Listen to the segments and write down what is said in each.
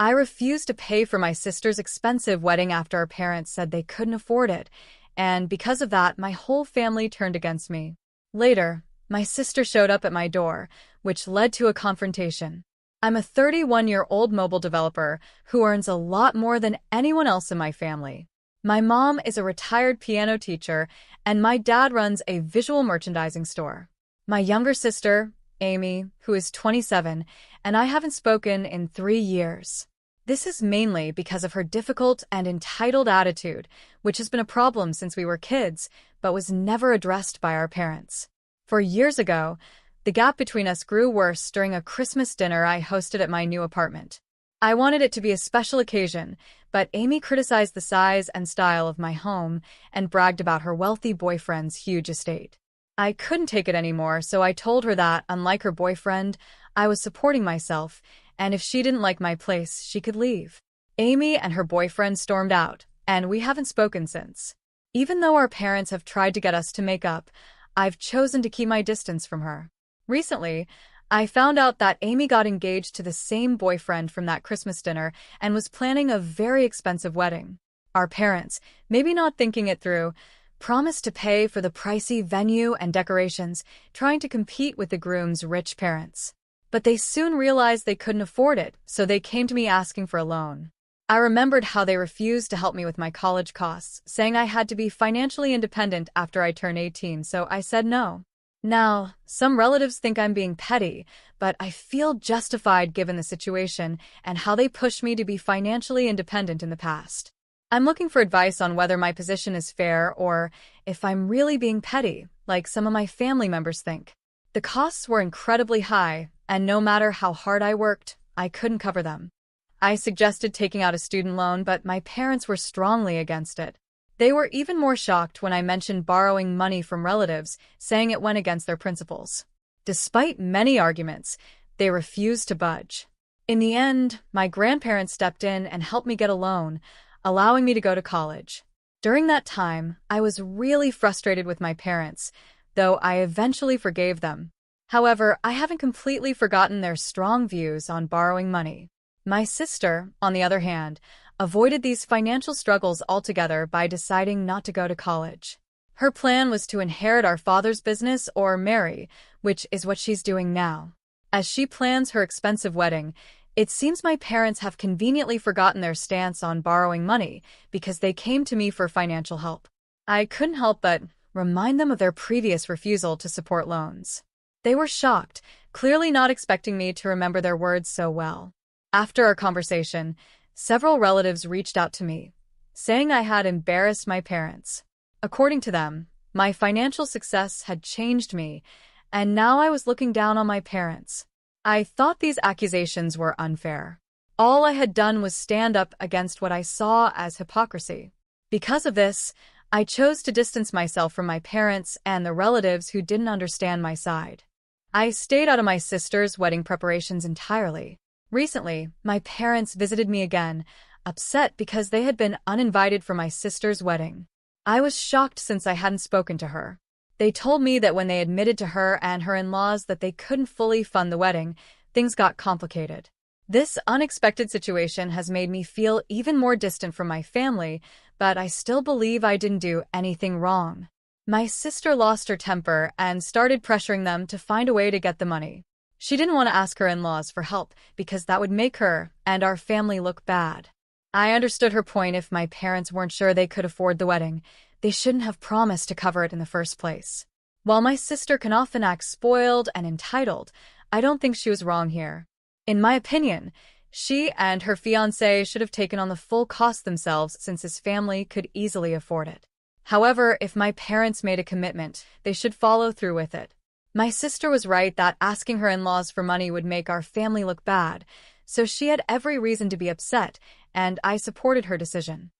I refused to pay for my sister's expensive wedding after our parents said they couldn't afford it, and because of that, my whole family turned against me. Later, my sister showed up at my door, which led to a confrontation. I'm a 31-year-old mobile developer who earns a lot more than anyone else in my family. My mom is a retired piano teacher, and my dad runs a visual merchandising store. My younger sister, Amy, who is 27, and I haven't spoken in 3 years. This is mainly because of her difficult and entitled attitude, which has been a problem since we were kids, but was never addressed by our parents. 4 years ago, the gap between us grew worse during a Christmas dinner I hosted at my new apartment. I wanted it to be a special occasion, but Amy criticized the size and style of my home and bragged about her wealthy boyfriend's huge estate. I couldn't take it anymore, so I told her that, unlike her boyfriend, I was supporting myself, and if she didn't like my place, she could leave. Amy and her boyfriend stormed out, and we haven't spoken since. Even though our parents have tried to get us to make up, I've chosen to keep my distance from her. Recently, I found out that Amy got engaged to the same boyfriend from that Christmas dinner and was planning a very expensive wedding. Our parents, maybe not thinking it through, promised to pay for the pricey venue and decorations, trying to compete with the groom's rich parents. But they soon realized they couldn't afford it, so they came to me asking for a loan. I remembered how they refused to help me with my college costs, saying I had to be financially independent after I turned 18, so I said no. Now, some relatives think I'm being petty, but I feel justified given the situation and how they pushed me to be financially independent in the past. I'm looking for advice on whether my position is fair or if I'm really being petty, like some of my family members think. The costs were incredibly high, and no matter how hard I worked, I couldn't cover them. I suggested taking out a student loan, but my parents were strongly against it. They were even more shocked when I mentioned borrowing money from relatives, saying it went against their principles. Despite many arguments, they refused to budge. In the end, my grandparents stepped in and helped me get a loan, allowing me to go to college. During that time, I was really frustrated with my parents, though I eventually forgave them. However, I haven't completely forgotten their strong views on borrowing money. My sister, on the other hand, avoided these financial struggles altogether by deciding not to go to college. Her plan was to inherit our father's business or marry, which is what she's doing now. As she plans her expensive wedding, it seems my parents have conveniently forgotten their stance on borrowing money because they came to me for financial help. I couldn't help but remind them of their previous refusal to support loans. They were shocked, clearly not expecting me to remember their words so well. After our conversation, several relatives reached out to me, saying I had embarrassed my parents. According to them, my financial success had changed me, and now I was looking down on my parents. I thought these accusations were unfair. All I had done was stand up against what I saw as hypocrisy. Because of this, I chose to distance myself from my parents and the relatives who didn't understand my side. I stayed out of my sister's wedding preparations entirely. Recently, my parents visited me again, upset because they had been uninvited for my sister's wedding. I was shocked since I hadn't spoken to her. They told me that when they admitted to her and her in-laws that they couldn't fully fund the wedding, things got complicated. This unexpected situation has made me feel even more distant from my family, but I still believe I didn't do anything wrong. My sister lost her temper and started pressuring them to find a way to get the money. She didn't want to ask her in-laws for help because that would make her and our family look bad. I understood her point. If my parents weren't sure they could afford the wedding, they shouldn't have promised to cover it in the first place. While my sister can often act spoiled and entitled, I don't think she was wrong here. In my opinion, she and her fiancé should have taken on the full cost themselves since his family could easily afford it. However, if my parents made a commitment, they should follow through with it. My sister was right that asking her in-laws for money would make our family look bad, so she had every reason to be upset, and I supported her decision.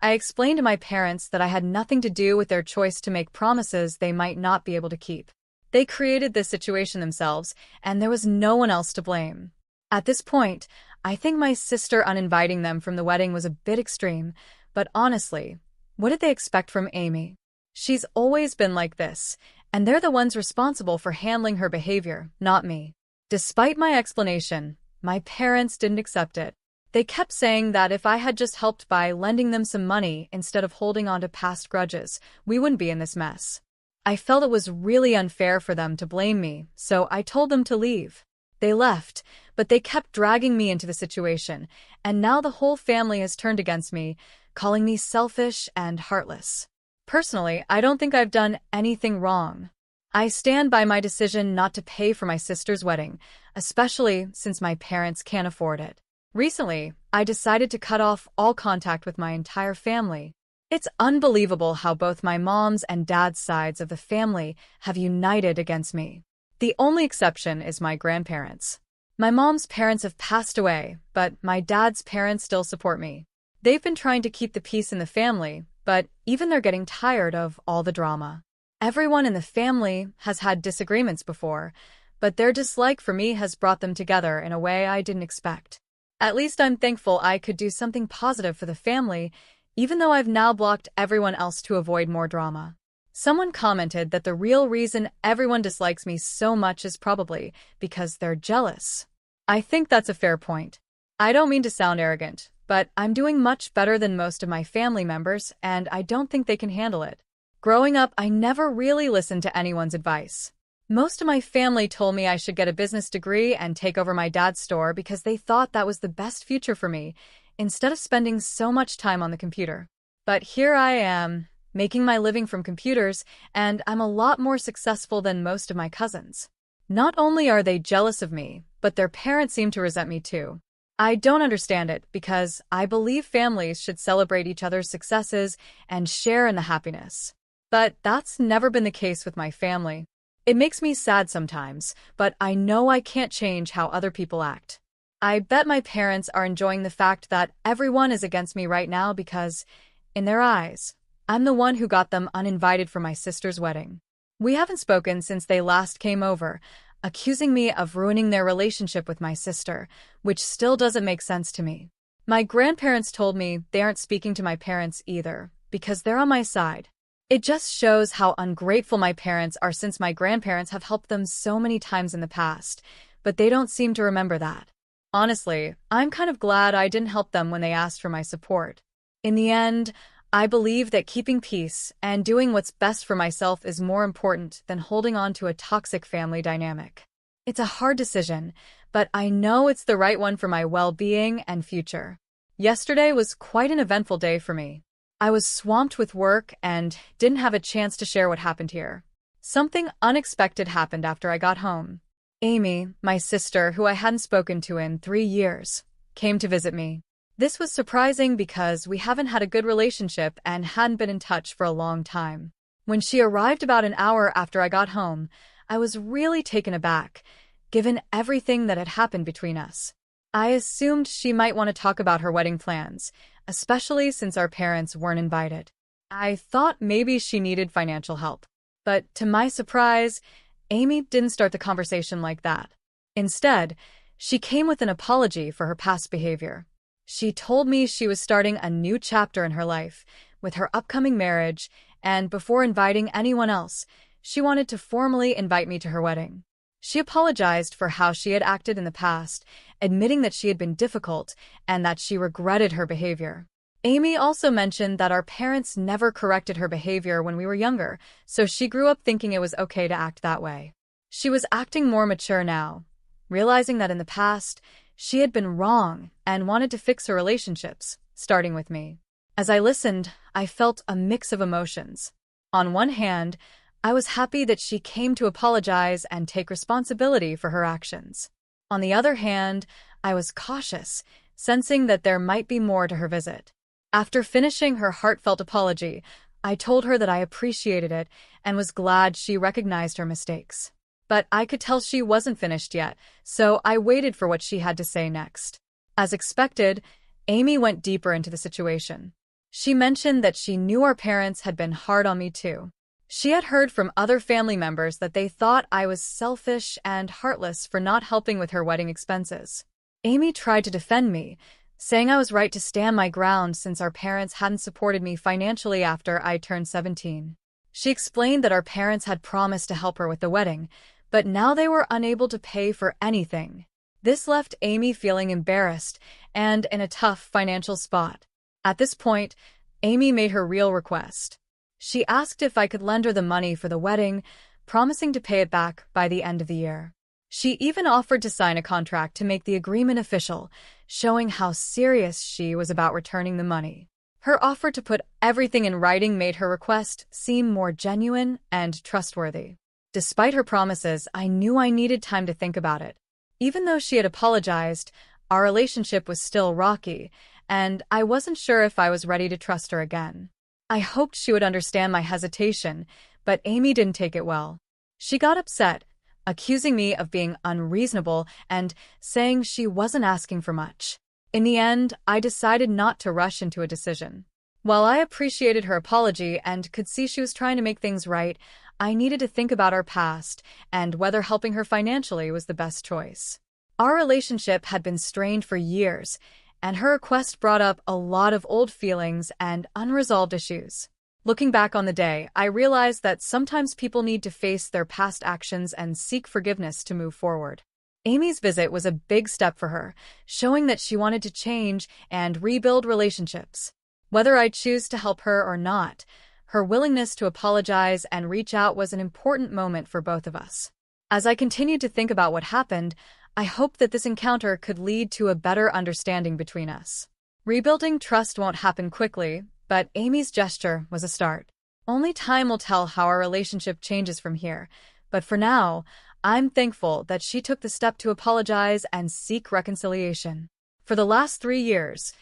I explained to my parents that I had nothing to do with their choice to make promises they might not be able to keep. They created this situation themselves, and there was no one else to blame. At this point, I think my sister uninviting them from the wedding was a bit extreme, but honestly, what did they expect from Amy? She's always been like this, and they're the ones responsible for handling her behavior, not me. Despite my explanation, my parents didn't accept it. They kept saying that if I had just helped by lending them some money instead of holding on to past grudges, we wouldn't be in this mess. I felt it was really unfair for them to blame me, so I told them to leave. They left, but they kept dragging me into the situation, and now the whole family has turned against me, calling me selfish and heartless. Personally, I don't think I've done anything wrong. I stand by my decision not to pay for my sister's wedding, especially since my parents can't afford it. Recently, I decided to cut off all contact with my entire family. It's unbelievable how both my mom's and dad's sides of the family have united against me. The only exception is my grandparents. My mom's parents have passed away, but my dad's parents still support me. They've been trying to keep the peace in the family, but even they're getting tired of all the drama. Everyone in the family has had disagreements before, but their dislike for me has brought them together in a way I didn't expect. At least I'm thankful I could do something positive for the family, even though I've now blocked everyone else to avoid more drama. Someone commented that the real reason everyone dislikes me so much is probably because they're jealous. I think that's a fair point. I don't mean to sound arrogant, but I'm doing much better than most of my family members, and I don't think they can handle it. Growing up, I never really listened to anyone's advice. Most of my family told me I should get a business degree and take over my dad's store because they thought that was the best future for me, instead of spending so much time on the computer. But here I am, making my living from computers, and I'm a lot more successful than most of my cousins. Not only are they jealous of me, but their parents seem to resent me too. I don't understand it because I believe families should celebrate each other's successes and share in the happiness. But that's never been the case with my family. It makes me sad sometimes, but I know I can't change how other people act. I bet my parents are enjoying the fact that everyone is against me right now because, in their eyes, I'm the one who got them uninvited for my sister's wedding. We haven't spoken since they last came over, accusing me of ruining their relationship with my sister, which still doesn't make sense to me. My grandparents told me they aren't speaking to my parents either, because they're on my side. It just shows how ungrateful my parents are since my grandparents have helped them so many times in the past, but they don't seem to remember that. Honestly, I'm kind of glad I didn't help them when they asked for my support. In the end, I believe that keeping peace and doing what's best for myself is more important than holding on to a toxic family dynamic. It's a hard decision, but I know it's the right one for my well-being and future. Yesterday was quite an eventful day for me. I was swamped with work and didn't have a chance to share what happened here. Something unexpected happened after I got home. Amy, my sister, who I hadn't spoken to in 3 years, came to visit me. This was surprising because we haven't had a good relationship and hadn't been in touch for a long time. When she arrived about an hour after I got home, I was really taken aback, given everything that had happened between us. I assumed she might want to talk about her wedding plans, especially since our parents weren't invited. I thought maybe she needed financial help. But to my surprise, Amy didn't start the conversation like that. Instead, she came with an apology for her past behavior. She told me she was starting a new chapter in her life, with her upcoming marriage, and before inviting anyone else, she wanted to formally invite me to her wedding. She apologized for how she had acted in the past, admitting that she had been difficult and that she regretted her behavior. Amy also mentioned that our parents never corrected her behavior when we were younger, so she grew up thinking it was okay to act that way. She was acting more mature now, realizing that in the past, she had been wrong and wanted to fix her relationships, starting with me. As I listened, I felt a mix of emotions. On one hand, I was happy that she came to apologize and take responsibility for her actions. On the other hand, I was cautious, sensing that there might be more to her visit. After finishing her heartfelt apology, I told her that I appreciated it and was glad she recognized her mistakes. But I could tell she wasn't finished yet, so I waited for what she had to say next. As expected, Amy went deeper into the situation. She mentioned that she knew our parents had been hard on me too. She had heard from other family members that they thought I was selfish and heartless for not helping with her wedding expenses. Amy tried to defend me, saying I was right to stand my ground since our parents hadn't supported me financially after I turned 17. She explained that our parents had promised to help her with the wedding, but now they were unable to pay for anything. This left Amy feeling embarrassed and in a tough financial spot. At this point, Amy made her real request. She asked if I could lend her the money for the wedding, promising to pay it back by the end of the year. She even offered to sign a contract to make the agreement official, showing how serious she was about returning the money. Her offer to put everything in writing made her request seem more genuine and trustworthy. Despite her promises, I knew I needed time to think about it. Even though she had apologized, our relationship was still rocky, and I wasn't sure if I was ready to trust her again. I hoped she would understand my hesitation, but Amy didn't take it well. She got upset, accusing me of being unreasonable and saying she wasn't asking for much. In the end, I decided not to rush into a decision. While I appreciated her apology and could see she was trying to make things right, I needed to think about our past and whether helping her financially was the best choice. Our relationship had been strained for years, and her request brought up a lot of old feelings and unresolved issues. Looking back on the day, I realized that sometimes people need to face their past actions and seek forgiveness to move forward. Amy's visit was a big step for her, showing that she wanted to change and rebuild relationships. Whether I choose to help her or not, her willingness to apologize and reach out was an important moment for both of us. As I continued to think about what happened, I hoped that this encounter could lead to a better understanding between us. Rebuilding trust won't happen quickly, but Amy's gesture was a start. Only time will tell how our relationship changes from here, but for now, I'm thankful that she took the step to apologize and seek reconciliation. For the last 3 years,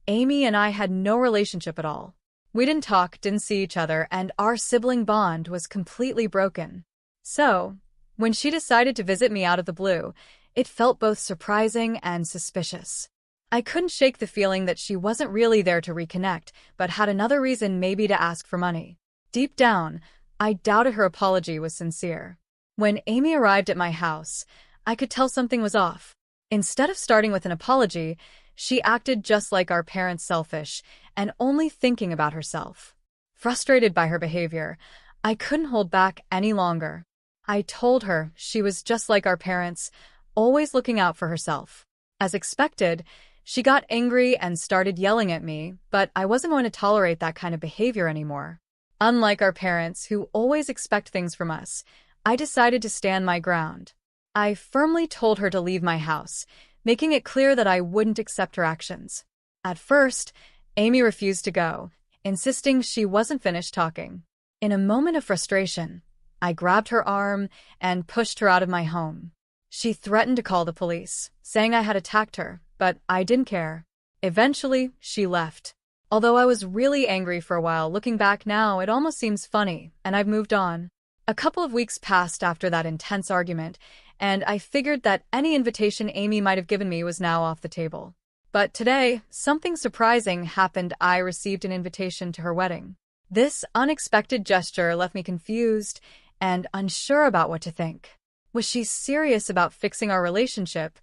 Amy and I had no relationship at all. We didn't talk, didn't see each other, and our sibling bond was completely broken. So, when she decided to visit me out of the blue, it felt both surprising and suspicious. I couldn't shake the feeling that she wasn't really there to reconnect, but had another reason maybe to ask for money. Deep down, I doubted her apology was sincere. When Amy arrived at my house, I could tell something was off. Instead of starting with an apology, she acted just like our parents, selfish and only thinking about herself. Frustrated by her behavior, I couldn't hold back any longer. I told her she was just like our parents, always looking out for herself. As expected, she got angry and started yelling at me, but I wasn't going to tolerate that kind of behavior anymore. Unlike our parents, who always expect things from us, I decided to stand my ground. I firmly told her to leave my house, making it clear that I wouldn't accept her actions. At first, Amy refused to go, insisting she wasn't finished talking. In a moment of frustration, I grabbed her arm and pushed her out of my home. She threatened to call the police, saying I had attacked her, but I didn't care. Eventually, she left. Although I was really angry for a while, looking back now, it almost seems funny, and I've moved on. A couple of weeks passed after that intense argument, and I figured that any invitation Amy might have given me was now off the table. But today, something surprising happened. I received an invitation to her wedding. This unexpected gesture left me confused and unsure about what to think. Was she serious about fixing our relationship,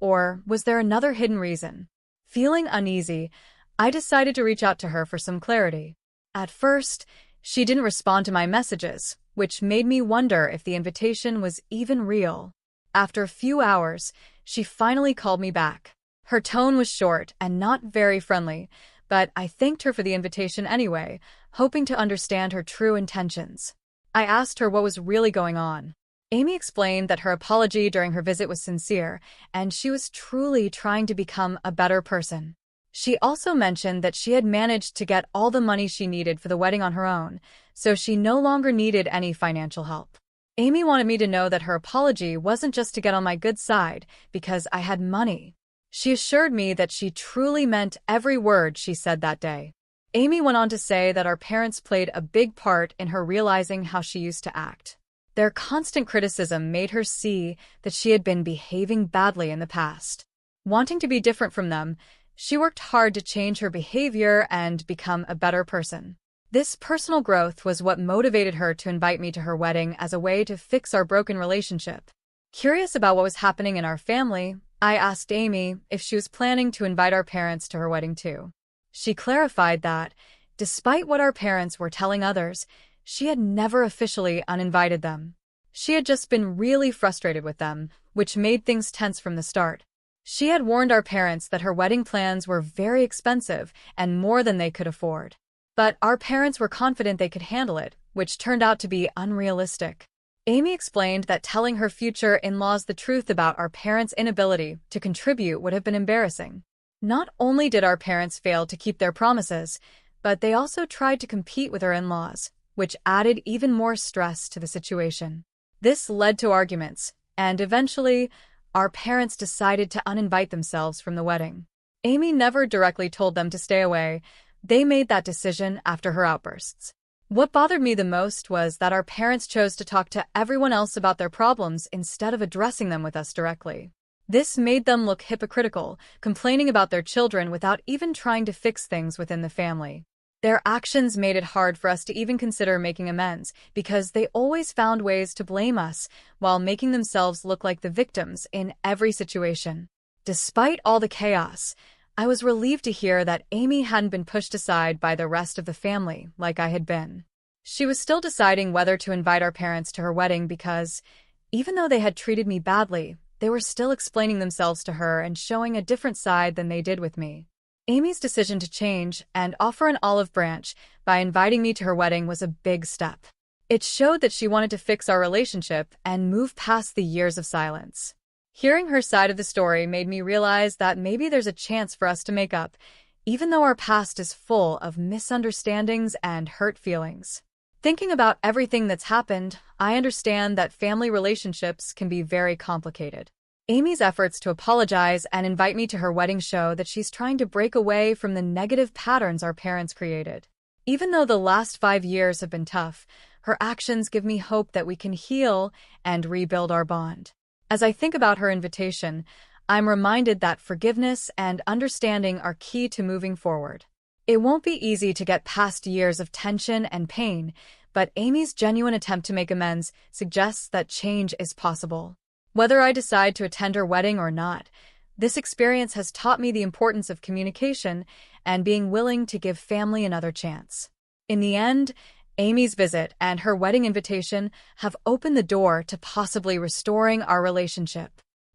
or was there another hidden reason? Feeling uneasy, I decided to reach out to her for some clarity. At first, she didn't respond to my messages, which made me wonder if the invitation was even real. After a few hours, she finally called me back. Her tone was short and not very friendly, but I thanked her for the invitation anyway, hoping to understand her true intentions. I asked her what was really going on. Amy explained that her apology during her visit was sincere, and she was truly trying to become a better person. She also mentioned that she had managed to get all the money she needed for the wedding on her own, so she no longer needed any financial help. Amy wanted me to know that her apology wasn't just to get on my good side, because I had money. She assured me that she truly meant every word she said that day. Amy went on to say that our parents played a big part in her realizing how she used to act. Their constant criticism made her see that she had been behaving badly in the past. Wanting to be different from them, she worked hard to change her behavior and become a better person. This personal growth was what motivated her to invite me to her wedding as a way to fix our broken relationship. Curious about what was happening in our family, I asked Amy if she was planning to invite our parents to her wedding too. She clarified that, despite what our parents were telling others, she had never officially uninvited them. She had just been really frustrated with them, which made things tense from the start. She had warned our parents that her wedding plans were very expensive and more than they could afford. But our parents were confident they could handle it, which turned out to be unrealistic. Amy explained that telling her future in-laws the truth about our parents' inability to contribute would have been embarrassing. Not only did our parents fail to keep their promises, but they also tried to compete with our in-laws, which added even more stress to the situation. This led to arguments, and eventually, our parents decided to uninvite themselves from the wedding. Amy never directly told them to stay away. They made that decision after her outbursts. What bothered me the most was that our parents chose to talk to everyone else about their problems instead of addressing them with us directly. This made them look hypocritical, complaining about their children without even trying to fix things within the family. Their actions made it hard for us to even consider making amends because they always found ways to blame us while making themselves look like the victims in every situation. Despite all the chaos, I was relieved to hear that Amy hadn't been pushed aside by the rest of the family like I had been. She was still deciding whether to invite our parents to her wedding because, even though they had treated me badly, they were still explaining themselves to her and showing a different side than they did with me. Amy's decision to change and offer an olive branch by inviting me to her wedding was a big step. It showed that she wanted to fix our relationship and move past the years of silence. Hearing her side of the story made me realize that maybe there's a chance for us to make up, even though our past is full of misunderstandings and hurt feelings. Thinking about everything that's happened, I understand that family relationships can be very complicated. Amy's efforts to apologize and invite me to her wedding show that she's trying to break away from the negative patterns our parents created. Even though the last 5 years have been tough, her actions give me hope that we can heal and rebuild our bond. As I think about her invitation, I'm reminded that forgiveness and understanding are key to moving forward. It won't be easy to get past years of tension and pain, but Amy's genuine attempt to make amends suggests that change is possible. Whether I decide to attend her wedding or not, this experience has taught me the importance of communication and being willing to give family another chance. In the end, Amy's visit and her wedding invitation have opened the door to possibly restoring our relationship.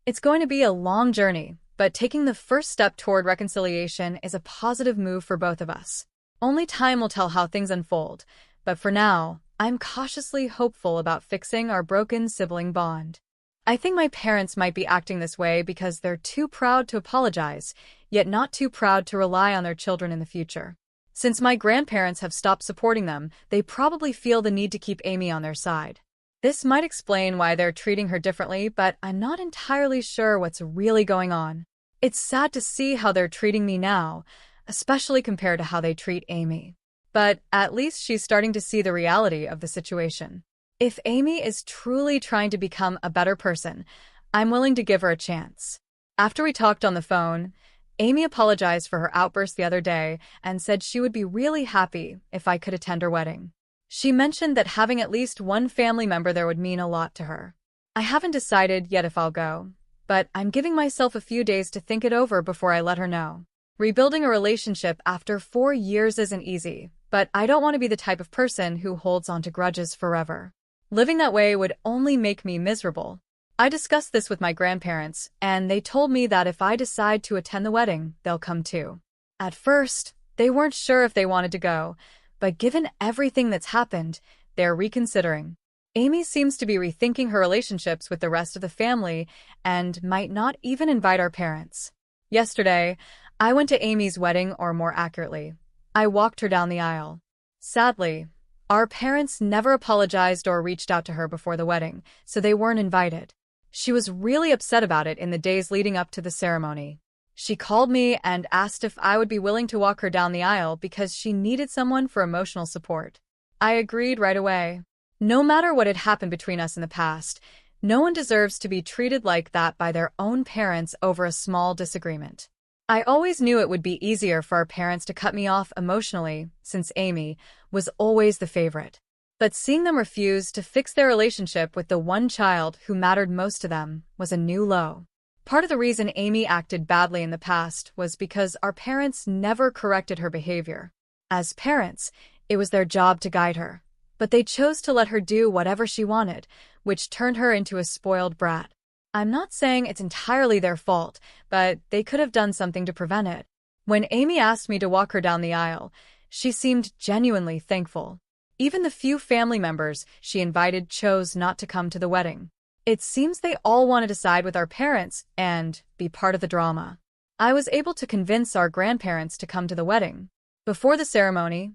It's going to be a long journey, but taking the first step toward reconciliation is a positive move for both of us. Only time will tell how things unfold, but for now, I'm cautiously hopeful about fixing our broken sibling bond. I think my parents might be acting this way because they're too proud to apologize, yet not too proud to rely on their children in the future. Since my grandparents have stopped supporting them, they probably feel the need to keep Amy on their side. This might explain why they're treating her differently, but I'm not entirely sure what's really going on. It's sad to see how they're treating me now, especially compared to how they treat Amy. But at least she's starting to see the reality of the situation. If Amy is truly trying to become a better person, I'm willing to give her a chance. After we talked on the phone, Amy apologized for her outburst the other day and said she would be really happy if I could attend her wedding. She mentioned that having at least one family member there would mean a lot to her. I haven't decided yet if I'll go, but I'm giving myself a few days to think it over before I let her know. Rebuilding a relationship after 4 years isn't easy, but I don't want to be the type of person who holds on to grudges forever. Living that way would only make me miserable. I discussed this with my grandparents, and they told me that if I decide to attend the wedding, they'll come too. At first, they weren't sure if they wanted to go, but given everything that's happened, they're reconsidering. Amy seems to be rethinking her relationships with the rest of the family and might not even invite our parents. Yesterday, I went to Amy's wedding, or more accurately, I walked her down the aisle. Sadly, our parents never apologized or reached out to her before the wedding, so they weren't invited. She was really upset about it in the days leading up to the ceremony. She called me and asked if I would be willing to walk her down the aisle because she needed someone for emotional support. I agreed right away. No matter what had happened between us in the past, no one deserves to be treated like that by their own parents over a small disagreement. I always knew it would be easier for our parents to cut me off emotionally, since Amy was always the favorite. But seeing them refuse to fix their relationship with the one child who mattered most to them was a new low. Part of the reason Amy acted badly in the past was because our parents never corrected her behavior. As parents, it was their job to guide her, but they chose to let her do whatever she wanted, which turned her into a spoiled brat. I'm not saying it's entirely their fault, but they could have done something to prevent it. When Amy asked me to walk her down the aisle, she seemed genuinely thankful. Even the few family members she invited chose not to come to the wedding. It seems they all wanted to side with our parents and be part of the drama. I was able to convince our grandparents to come to the wedding. Before the ceremony,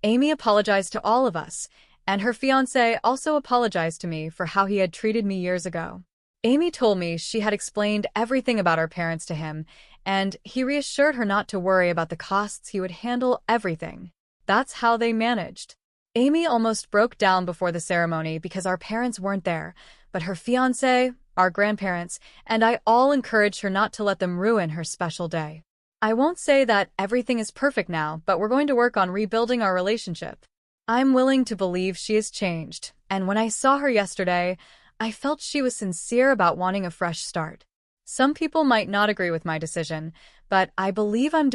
Amy apologized to all of us, and her fiancé also apologized to me for how he had treated me years ago. Amy told me she had explained everything about our parents to him, and he reassured her not to worry about the costs, he would handle everything. That's how they managed. Amy almost broke down before the ceremony because our parents weren't there, but her fiancé, our grandparents, and I all encouraged her not to let them ruin her special day. I won't say that everything is perfect now, but we're going to work on rebuilding our relationship. I'm willing to believe she has changed, and when I saw her yesterday, I felt she was sincere about wanting a fresh start. Some people might not agree with my decision, but I believe I'm